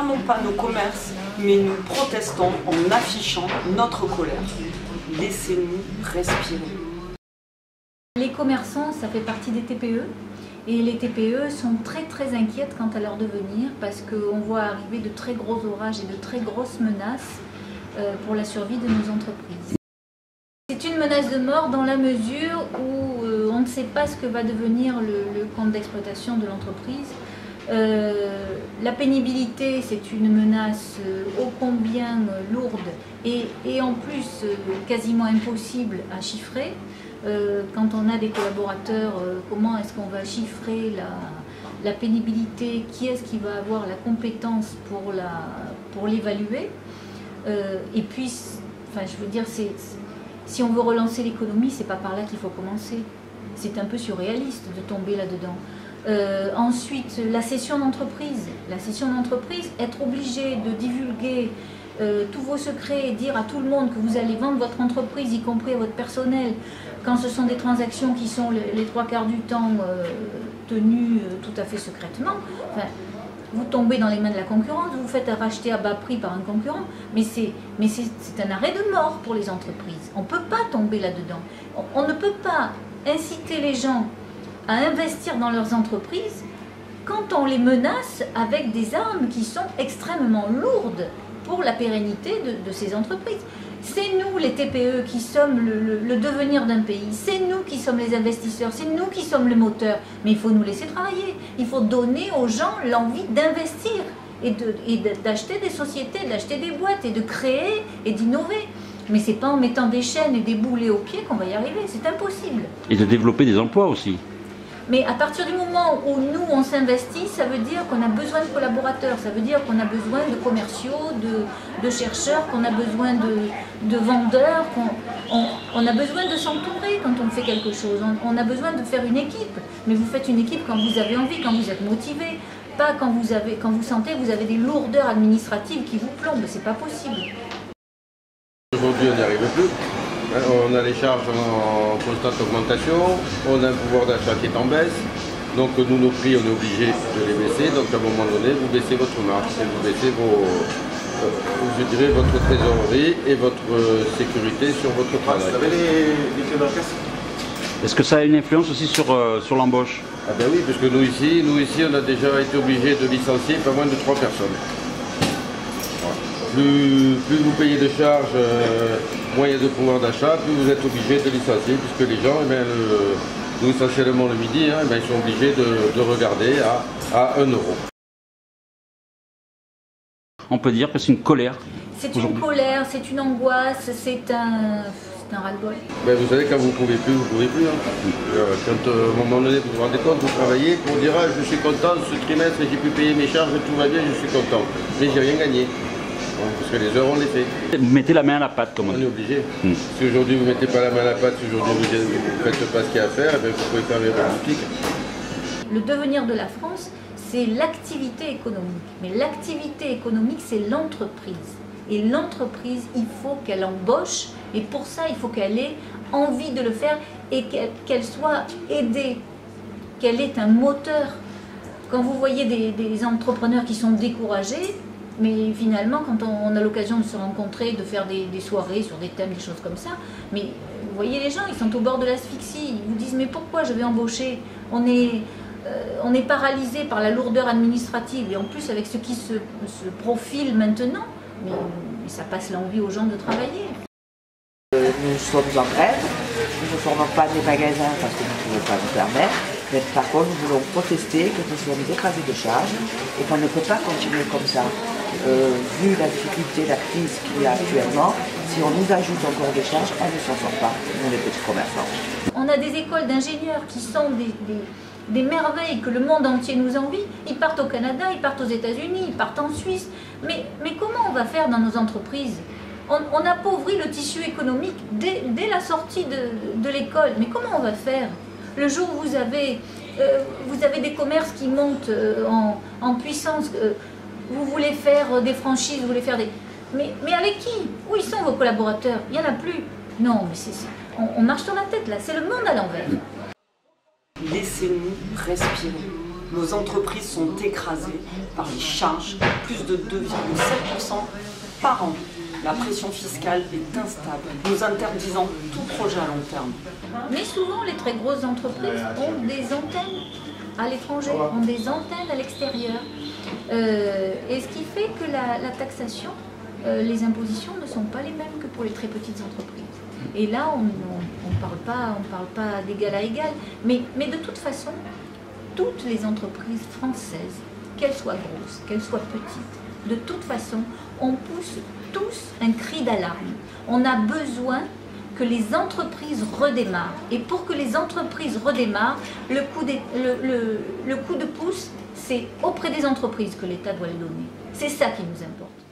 fermons pas nos commerces, mais nous protestons en affichant notre colère. Laissez-nous respirer. Les commerçants, ça fait partie des TPE. Et les TPE sont très inquiètes quant à leur devenir parce qu'on voit arriver de très gros orages et de très grosses menaces pour la survie de nos entreprises. C'est une menace de mort dans la mesure où on ne sait pas ce que va devenir le compte d'exploitation de l'entreprise. La pénibilité, c'est une menace ô combien lourde et en plus quasiment impossible à chiffrer. Quand on a des collaborateurs, comment est-ce qu'on va chiffrer la pénibilité? Qui est-ce qui va avoir la compétence pour l'évaluer? Et puis, enfin, je veux dire, si on veut relancer l'économie, c'est pas par là qu'il faut commencer. C'est un peu surréaliste de tomber là-dedans. Ensuite, la cession d'entreprise. La cession d'entreprise, être obligé de divulguer tous vos secrets et dire à tout le monde que vous allez vendre votre entreprise, y compris à votre personnel, quand ce sont des transactions qui sont les 3/4 du temps tenues tout à fait secrètement, enfin, vous tombez dans les mains de la concurrence, vous vous faites racheter à bas prix par un concurrent, mais c'est un arrêt de mort pour les entreprises. On ne peut pas tomber là-dedans. On ne peut pas inciter les gens à investir dans leurs entreprises quand on les menace avec des armes qui sont extrêmement lourdes pour la pérennité de ces entreprises. C'est nous, les TPE, qui sommes le devenir d'un pays. C'est nous qui sommes les investisseurs. C'est nous qui sommes le moteur. Mais il faut nous laisser travailler. Il faut donner aux gens l'envie d'investir et d'acheter des sociétés, d'acheter des boîtes et de créer et d'innover. Mais c'est pas en mettant des chaînes et des boulets aux pieds qu'on va y arriver. C'est impossible. Et de développer des emplois aussi. Mais à partir du moment où nous, on s'investit, ça veut dire qu'on a besoin de collaborateurs, ça veut dire qu'on a besoin de commerciaux, de chercheurs, qu'on a besoin de vendeurs, on a besoin de s'entourer quand on fait quelque chose, on a besoin de faire une équipe. Mais vous faites une équipe quand vous avez envie, quand vous êtes motivé, pas quand vous sentez que vous avez des lourdeurs administratives qui vous plombent, c'est pas possible. Aujourd'hui, on n'y arrive plus. On a les charges en constante augmentation, on a un pouvoir d'achat qui est en baisse, donc nous, nos prix, on est obligé de les baisser, donc à un moment donné, vous baissez votre marge, et vous baissez je dirais, votre trésorerie et votre sécurité sur votre travail. Vous avez les clés d'orchestre? Est-ce que ça a une influence aussi sur l'embauche? Ah ben oui, parce que nous ici, on a déjà été obligé de licencier pas moins de 3 personnes. Plus vous payez de charges, moins il y a de pouvoir d'achat, plus vous êtes obligé de licencier, puisque les gens, nous essentiellement le midi, ils sont obligés de regarder à 1 euro. On peut dire que c'est une colère. C'est une colère, c'est une angoisse, c'est un ras-le-bol. Ben, vous savez, quand vous ne pouvez plus, vous ne pouvez plus. Quand à un moment donné, vous vous rendez compte, vous travaillez, pour dire je suis content, ce trimestre, j'ai pu payer mes charges, tout va bien, je suis content. Mais j'ai rien gagné. Parce que les heures, on les fait. Vous mettez la main à la pâte, comme on dit. On est obligé. Si aujourd'hui vous ne mettez pas la main à la pâte, si aujourd'hui vous ne faites pas ce qu'il y a à faire, vous pouvez fermer votre boutique. Le devenir de la France, c'est l'activité économique. Mais l'activité économique, c'est l'entreprise. Et l'entreprise, il faut qu'elle embauche. Et pour ça, il faut qu'elle ait envie de le faire et qu'elle soit aidée, qu'elle ait un moteur. Quand vous voyez des entrepreneurs qui sont découragés, mais finalement, quand on a l'occasion de se rencontrer, de faire des soirées sur des thèmes, des choses comme ça, mais vous voyez les gens, ils sont au bord de l'asphyxie, ils vous disent mais pourquoi je vais embaucher? On est paralysé par la lourdeur administrative et en plus avec ce qui se profile maintenant, mais ça passe l'envie aux gens de travailler. Nous sommes en grève, nous ne formons pas des magasins parce que nous ne pouvons pas nous permettre, mais par contre nous voulons protester que nous sommes écrasés de charges et qu'on ne peut pas continuer comme ça. Vu la difficulté, la crise qu'il y a actuellement, si on nous ajoute encore des charges, on ne s'en sort pas, nous les petits commerçants. On a des écoles d'ingénieurs qui sont des merveilles que le monde entier nous envie. Ils partent au Canada, ils partent aux États-Unis, ils partent en Suisse. Mais comment on va faire dans nos entreprises? On appauvrit le tissu économique dès la sortie de l'école. Mais comment on va faire? Le jour où vous avez des commerces qui montent en puissance, vous voulez faire des franchises, vous voulez faire des... Mais avec qui? Où ils sont vos collaborateurs? Il n'y en a plus. Non, mais on marche sur la tête là, c'est le monde à l'envers. Laissez-nous respirer. Nos entreprises sont écrasées par les charges, plus de 2,7% par an. La pression fiscale est instable, nous interdisant tout projet à long terme. Mais souvent, les très grosses entreprises ont des antennes à l'étranger, ont des antennes à l'extérieur. Et ce qui fait que la taxation, les impositions ne sont pas les mêmes que pour les très petites entreprises. Et là, on ne parle pas d'égal à égal. Mais de toute façon, toutes les entreprises françaises, qu'elles soient grosses, qu'elles soient petites, de toute façon, on pousse tous un cri d'alarme. On a besoin que les entreprises redémarrent. Et pour que les entreprises redémarrent, le coup de pouce, c'est auprès des entreprises que l'État doit le donner. C'est ça qui nous importe.